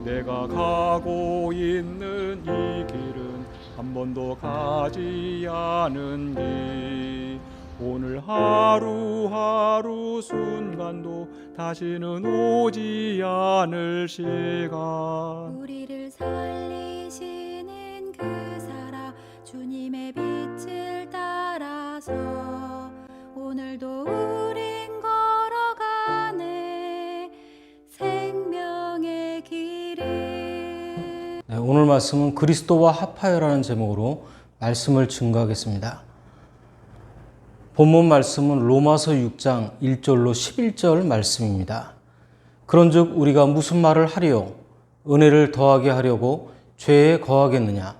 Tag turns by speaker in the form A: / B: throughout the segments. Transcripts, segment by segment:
A: 내가 가고 있는 이 길은 한 번도 가지 않은 길. 오늘 하루하루 순간도 다시는 오지 않을 시간.
B: 우리를 살리시는 그 사랑, 주님의 빛을 따라서 오늘도 우린 걸어가네 생명의 길을.
C: 오늘 말씀은 그리스도와 합하여라는 제목으로 말씀을 증거하겠습니다. 본문 말씀은 로마서 6장 1절로 11절 말씀입니다. 그런즉 우리가 무슨 말을 하리요? 은혜를 더하게 하려고 죄에 거하겠느냐?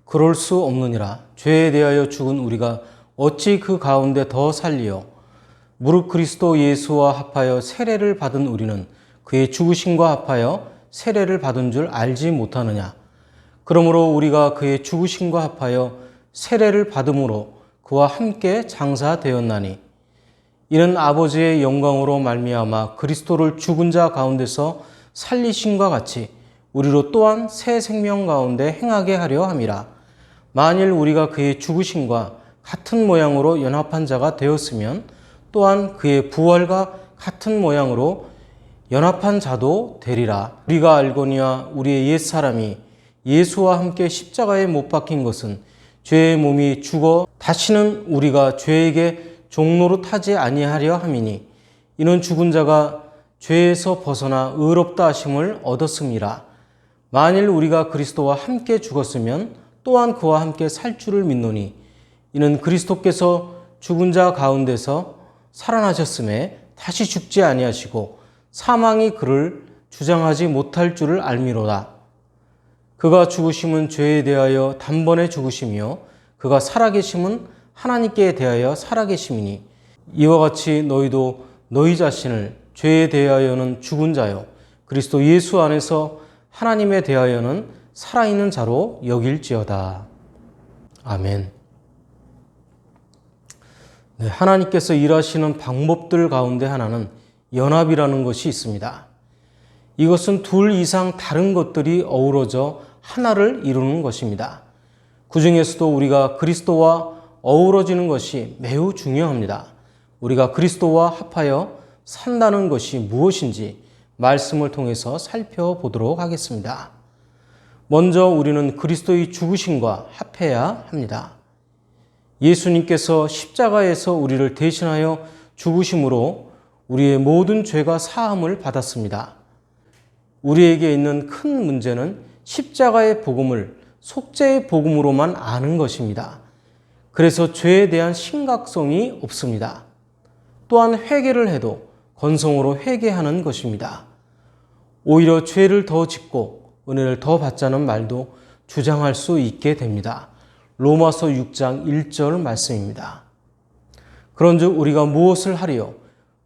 C: 그럴 수 없느니라. 죄에 대하여 죽은 우리가 어찌 그 가운데 더 살리요? 무릇 그리스도 예수와 합하여 세례를 받은 우리는 그의 죽으심과 합하여 세례를 받은 줄 알지 못하느냐? 그러므로 우리가 그의 죽으심과 합하여 세례를 받음으로 그와 함께 장사되었나니, 이는 아버지의 영광으로 말미암아 그리스도를 죽은 자 가운데서 살리심과 같이 우리로 또한 새 생명 가운데 행하게 하려 함이라. 만일 우리가 그의 죽으심과 같은 모양으로 연합한 자가 되었으면 또한 그의 부활과 같은 모양으로 연합한 자도 되리라. 우리가 알거니와 우리의 옛사람이 예수와 함께 십자가에 못 박힌 것은 죄의 몸이 죽어 다시는 우리가 죄에게 종노릇하지 아니하려 함이니, 이는 죽은 자가 죄에서 벗어나 의롭다 하심을 얻었음이라. 만일 우리가 그리스도와 함께 죽었으면 또한 그와 함께 살 줄을 믿노니, 이는 그리스도께서 죽은 자 가운데서 살아나셨음에 다시 죽지 아니하시고 사망이 그를 주장하지 못할 줄을 알미로다. 그가 죽으심은 죄에 대하여 단번에 죽으심이요 그가 살아계심은 하나님께 대하여 살아계심이니, 이와 같이 너희도 너희 자신을 죄에 대하여는 죽은 자요 그리스도 예수 안에서 하나님에 대하여는 살아있는 자로 여길지어다. 아멘. 네, 하나님께서 일하시는 방법들 가운데 하나는 연합이라는 것이 있습니다. 이것은 둘 이상 다른 것들이 어우러져 하나를 이루는 것입니다. 그 중에서도 우리가 그리스도와 어우러지는 것이 매우 중요합니다. 우리가 그리스도와 합하여 산다는 것이 무엇인지 말씀을 통해서 살펴보도록 하겠습니다. 먼저 우리는 그리스도의 죽으심과 합해야 합니다. 예수님께서 십자가에서 우리를 대신하여 죽으심으로 우리의 모든 죄가 사함을 받았습니다. 우리에게 있는 큰 문제는 십자가의 복음을 속죄의 복음으로만 아는 것입니다. 그래서 죄에 대한 심각성이 없습니다. 또한 회개를 해도 건성으로 회개하는 것입니다. 오히려 죄를 더 짓고 은혜를 더 받자는 말도 주장할 수 있게 됩니다. 로마서 6장 1절 말씀입니다. 그런즉 우리가 무엇을 하리요?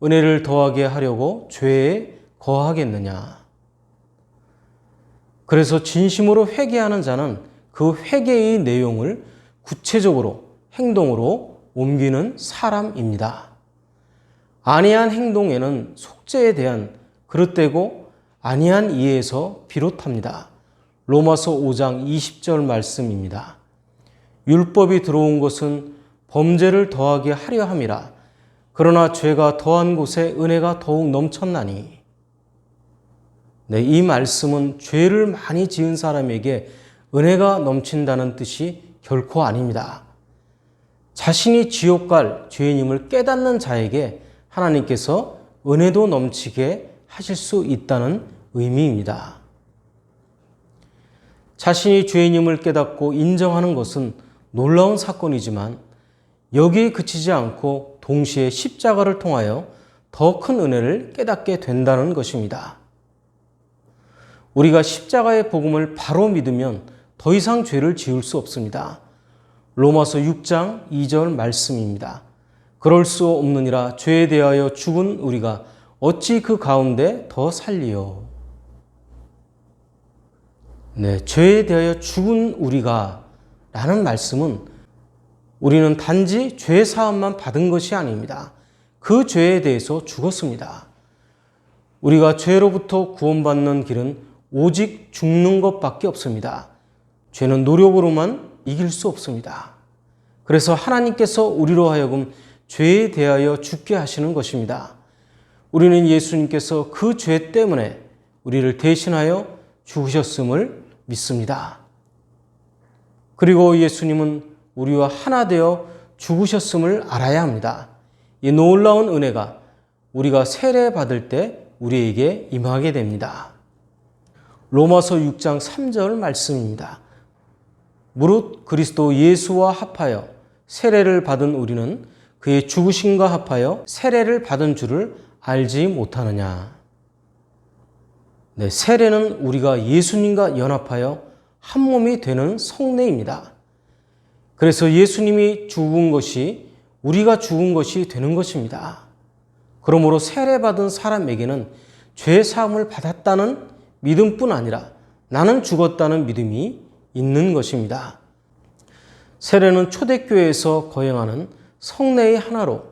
C: 은혜를 더하게 하려고 죄에 거하겠느냐? 그래서 진심으로 회개하는 자는 그 회개의 내용을 구체적으로 행동으로 옮기는 사람입니다. 아니한 행동에는 속죄에 대한 그릇되고 아니한 이해에서 비롯합니다. 로마서 5장 20절 말씀입니다. 율법이 들어온 것은 범죄를 더하게 하려 함이라. 그러나 죄가 더한 곳에 은혜가 더욱 넘쳤나니. 네, 이 말씀은 죄를 많이 지은 사람에게 은혜가 넘친다는 뜻이 결코 아닙니다. 자신이 지옥 갈 죄인임을 깨닫는 자에게 하나님께서 은혜도 넘치게 하실 수 있다는 의미입니다. 자신이 죄인임을 깨닫고 인정하는 것은 놀라운 사건이지만 여기에 그치지 않고 동시에 십자가를 통하여 더 큰 은혜를 깨닫게 된다는 것입니다. 우리가 십자가의 복음을 바로 믿으면 더 이상 죄를 지을 수 없습니다. 로마서 6장 2절 말씀입니다. 그럴 수 없느니라. 죄에 대하여 죽은 우리가 어찌 그 가운데 더 살리요? 네, 죄에 대하여 죽은 우리가 라는 말씀은 우리는 단지 죄 사함만 받은 것이 아닙니다. 그 죄에 대해서 죽었습니다. 우리가 죄로부터 구원받는 길은 오직 죽는 것밖에 없습니다. 죄는 노력으로만 이길 수 없습니다. 그래서 하나님께서 우리로 하여금 죄에 대하여 죽게 하시는 것입니다. 우리는 예수님께서 그 죄 때문에 우리를 대신하여 죽으셨음을 믿습니다. 그리고 예수님은 우리와 하나 되어 죽으셨음을 알아야 합니다. 이 놀라운 은혜가 우리가 세례 받을 때 우리에게 임하게 됩니다. 로마서 6장 3절 말씀입니다. 무릇 그리스도 예수와 합하여 세례를 받은 우리는 그의 죽으심과 합하여 세례를 받은 줄을 알지 못하느냐. 네, 세례는 우리가 예수님과 연합하여 한 몸이 되는 성례입니다. 그래서 예수님이 죽은 것이 우리가 죽은 것이 되는 것입니다. 그러므로 세례받은 사람에게는 죄 사함을 받았다는 믿음뿐 아니라 나는 죽었다는 믿음이 있는 것입니다. 세례는 초대교회에서 거행하는 성례의 하나로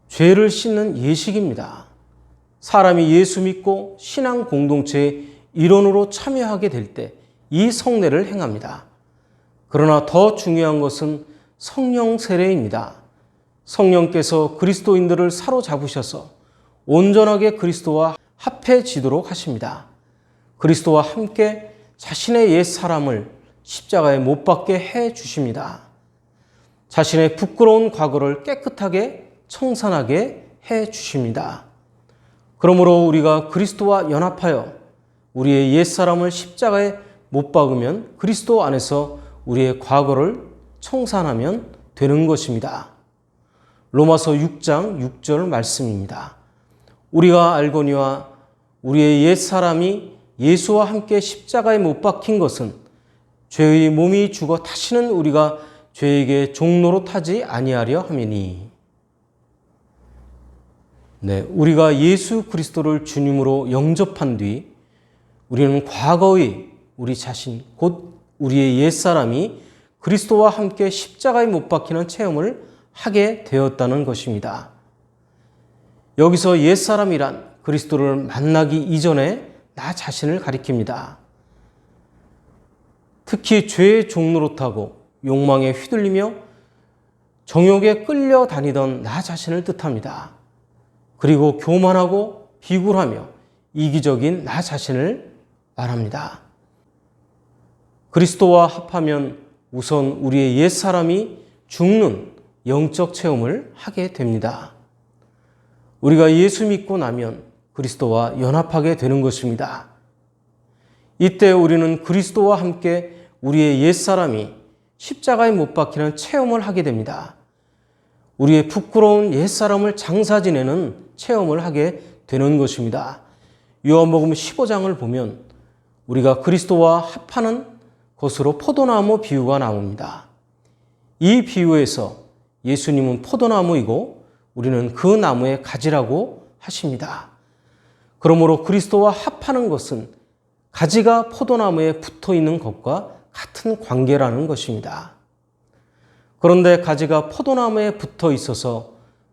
C: 죄를 씻는 예식입니다. 사람이 예수 믿고 신앙 공동체의 일원으로 참여하게 될 때 이 성례를 행합니다. 그러나 더 중요한 것은 성령 세례입니다. 성령께서 그리스도인들을 사로잡으셔서 온전하게 그리스도와 합해지도록 하십니다. 그리스도와 함께 자신의 옛 사람을 십자가에 못 박게 해 주십니다. 자신의 부끄러운 과거를 깨끗하게 청산하게 해 주십니다. 그러므로 우리가 그리스도와 연합하여 우리의 옛 사람을 십자가에 못 박으면 그리스도 안에서 우리의 과거를 청산하면 되는 것입니다. 로마서 6장 6절 말씀입니다. 우리가 알거니와 우리의 옛 사람이 예수와 함께 십자가에 못 박힌 것은 죄의 몸이 죽어 다시는 우리가 죄에게 종노릇하지 아니하려 함이니. 네, 우리가 예수 그리스도를 주님으로 영접한 뒤 우리는 과거의 우리 자신, 곧 우리의 옛사람이 그리스도와 함께 십자가에 못 박히는 체험을 하게 되었다는 것입니다. 여기서 옛사람이란 그리스도를 만나기 이전에 나 자신을 가리킵니다. 특히 죄의 종노릇하고 욕망에 휘둘리며 정욕에 끌려다니던 나 자신을 뜻합니다. 그리고 교만하고 비굴하며 이기적인 나 자신을 말합니다. 그리스도와 합하면 우선 우리의 옛사람이 죽는 영적 체험을 하게 됩니다. 우리가 예수 믿고 나면 그리스도와 연합하게 되는 것입니다. 이때 우리는 그리스도와 함께 우리의 옛사람이 십자가에 못 박히는 체험을 하게 됩니다. 우리의 부끄러운 옛사람을 장사 지내는 체험을 하게 되는 것입니다. 요한복음 15장을 보면 우리가 그리스도와 합하는 것으로 포도나무 비유가 나옵니다. 이 비유에서 예수님은 포도나무이고 우리는 그 나무의 가지라고 하십니다. 그러므로 그리스도와 합하는 것은 가지가 포도나무에 붙어 있는 것과 같은 관계라는 것입니다. 그런데 가지가 포도나무에 붙어 있어서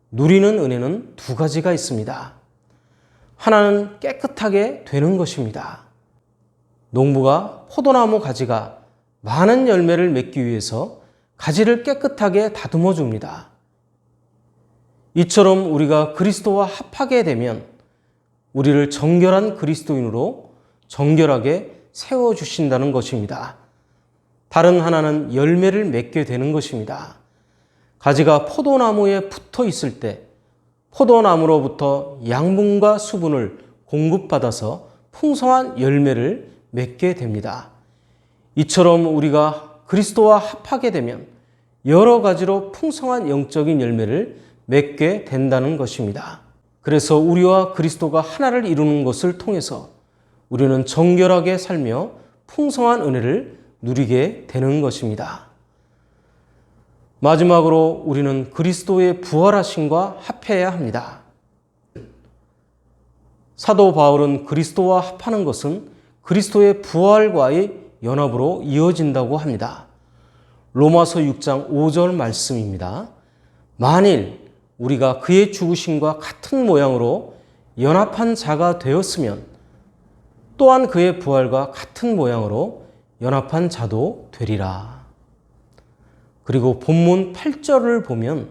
C: 누리는 은혜는 두 가지가 있습니다. 하나는 깨끗하게 되는 것입니다. 농부가 포도나무 가지가 많은 열매를 맺기 위해서 가지를 깨끗하게 다듬어 줍니다. 이처럼 우리가 그리스도와 합하게 되면 우리를 정결한 그리스도인으로 정결하게 세워주신다는 것입니다. 다른 하나는 열매를 맺게 되는 것입니다. 가지가 포도나무에 붙어 있을 때 포도나무로부터 양분과 수분을 공급받아서 풍성한 열매를 맺게 됩니다. 이처럼 우리가 그리스도와 합하게 되면 여러 가지로 풍성한 영적인 열매를 맺게 된다는 것입니다. 그래서 우리와 그리스도가 하나를 이루는 것을 통해서 우리는 정결하게 살며 풍성한 은혜를 누리게 되는 것입니다. 마지막으로 우리는 그리스도의 부활하심과 합해야 합니다. 사도 바울은 그리스도와 합하는 것은 그리스도의 부활과의 연합으로 이어진다고 합니다. 로마서 6장 5절 말씀입니다. 만일 우리가 그의 죽으심과 같은 모양으로 연합한 자가 되었으면 또한 그의 부활과 같은 모양으로 연합한 자도 되리라. 그리고 본문 8절을 보면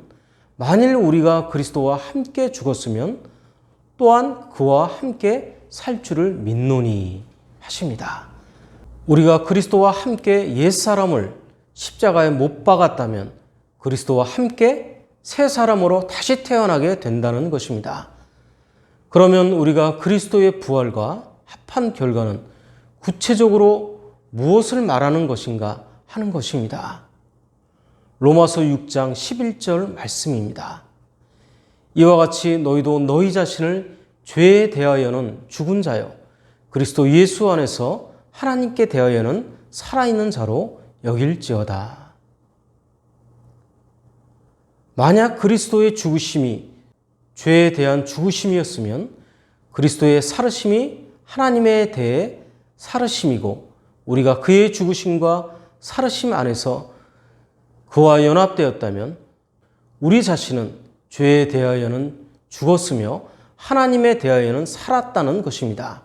C: 만일 우리가 그리스도와 함께 죽었으면 또한 그와 함께 살 줄을 믿노니 하십니다. 우리가 그리스도와 함께 옛사람을 십자가에 못 박았다면 그리스도와 함께 새 사람으로 다시 태어나게 된다는 것입니다. 그러면 우리가 그리스도의 부활과 합한 결과는 구체적으로 무엇을 말하는 것인가 하는 것입니다. 로마서 6장 11절 말씀입니다. 이와 같이 너희도 너희 자신을 죄에 대하여는 죽은 자요 그리스도 예수 안에서 하나님께 대하여는 살아있는 자로 여길지어다. 만약 그리스도의 죽으심이 죄에 대한 죽으심이었으면 그리스도의 살으심이 하나님에 대해 살으심이고 우리가 그의 죽으심과 살으심 안에서 그와 연합되었다면 우리 자신은 죄에 대하여는 죽었으며 하나님에 대하여는 살았다는 것입니다.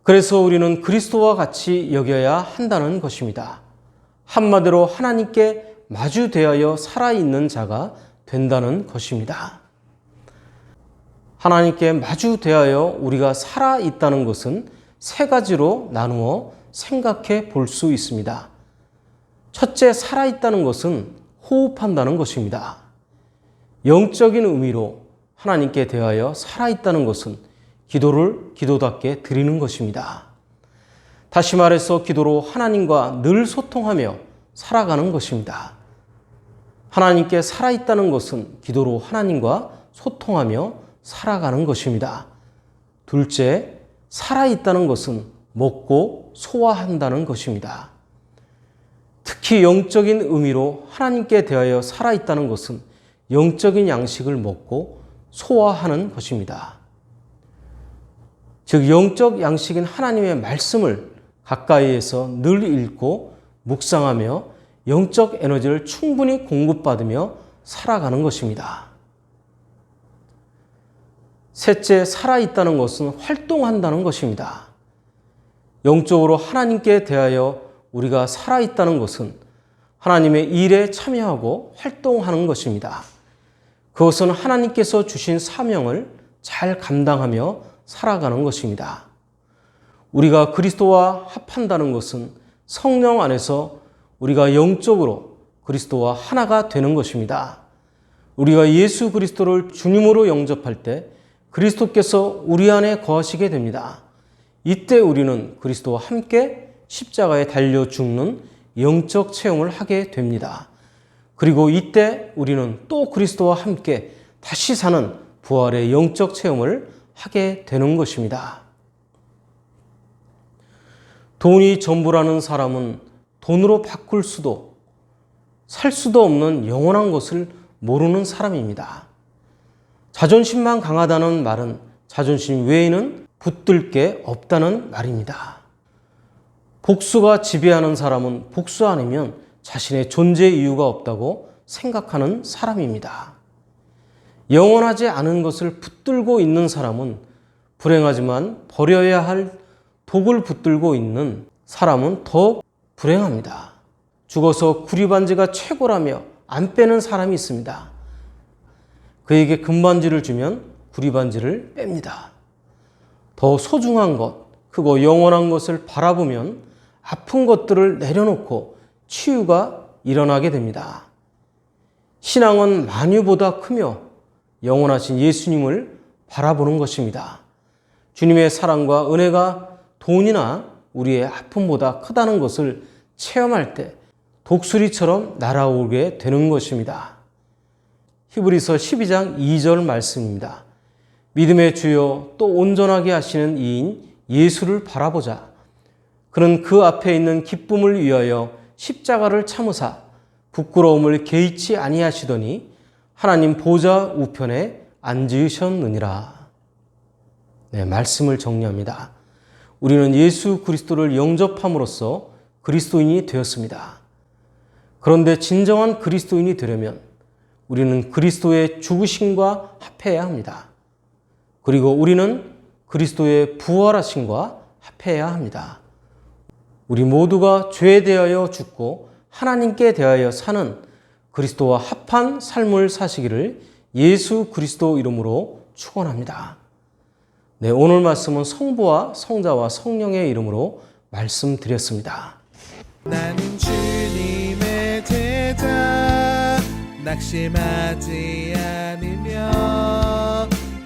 C: 그래서 우리는 그리스도와 같이 여겨야 한다는 것입니다. 한마디로 하나님께 마주 대하여 살아있는 자가 된다는 것입니다. 하나님께 마주 대하여 우리가 살아있다는 것은 세 가지로 나누어 생각해 볼 수 있습니다. 첫째, 살아있다는 것은 호흡한다는 것입니다. 영적인 의미로 하나님께 대하여 살아있다는 것은 기도를 기도답게 드리는 것입니다. 다시 말해서 기도로 하나님과 늘 소통하며 살아가는 것입니다. 하나님께 살아있다는 것은 기도로 하나님과 소통하며 살아가는 것입니다. 둘째, 살아있다는 것은 먹고 소화한다는 것입니다. 특히 영적인 의미로 하나님께 대하여 살아있다는 것은 영적인 양식을 먹고 소화하는 것입니다. 즉 영적 양식인 하나님의 말씀을 가까이에서 늘 읽고 묵상하며 영적 에너지를 충분히 공급받으며 살아가는 것입니다. 셋째, 살아있다는 것은 활동한다는 것입니다. 영적으로 하나님께 대하여 우리가 살아있다는 것은 하나님의 일에 참여하고 활동하는 것입니다. 그것은 하나님께서 주신 사명을 잘 감당하며 살아가는 것입니다. 우리가 그리스도와 합한다는 것은 성령 안에서 우리가 영적으로 그리스도와 하나가 되는 것입니다. 우리가 예수 그리스도를 주님으로 영접할 때 그리스도께서 우리 안에 거하시게 됩니다. 이때 우리는 그리스도와 함께 십자가에 달려 죽는 영적 체험을 하게 됩니다. 그리고 이때 우리는 또 그리스도와 함께 다시 사는 부활의 영적 체험을 하게 되는 것입니다. 돈이 전부라는 사람은 돈으로 바꿀 수도 살 수도 없는 영원한 것을 모르는 사람입니다. 자존심만 강하다는 말은 자존심 외에는 붙들 게 없다는 말입니다. 복수가 지배하는 사람은 복수 아니면 자신의 존재 이유가 없다고 생각하는 사람입니다. 영원하지 않은 것을 붙들고 있는 사람은 불행하지만 버려야 할 독을 붙들고 있는 사람은 더 불행합니다. 죽어서 구리반지가 최고라며 안 빼는 사람이 있습니다. 그에게 금반지를 주면 구리반지를 뺍니다. 더 소중한 것, 크고 영원한 것을 바라보면 아픈 것들을 내려놓고 치유가 일어나게 됩니다. 신앙은 만유보다 크며 영원하신 예수님을 바라보는 것입니다. 주님의 사랑과 은혜가 돈이나 우리의 아픔보다 크다는 것을 체험할 때 독수리처럼 날아오게 되는 것입니다. 히브리서 12장 2절 말씀입니다. 믿음의 주요 또 온전하게 하시는 이인 예수를 바라보자. 그는 그 앞에 있는 기쁨을 위하여 십자가를 참으사 부끄러움을 개의치 아니하시더니 하나님 보좌 우편에 앉으셨느니라. 네, 말씀을 정리합니다. 우리는 예수 그리스도를 영접함으로써 그리스도인이 되었습니다. 그런데 진정한 그리스도인이 되려면 우리는 그리스도의 죽으심과 합해야 합니다. 그리고 우리는 그리스도의 부활하심과 합해야 합니다. 우리 모두가 죄에 대하여 죽고 하나님께 대하여 사는 그리스도와 합한 삶을 사시기를 예수 그리스도 이름으로 축원합니다. 네, 오늘 말씀은 성부와 성자와 성령의 이름으로 말씀드렸습니다.
D: 나는 주님의 제자 낙심하지 않으며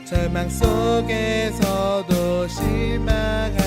D: 절망 속에서도 실망하지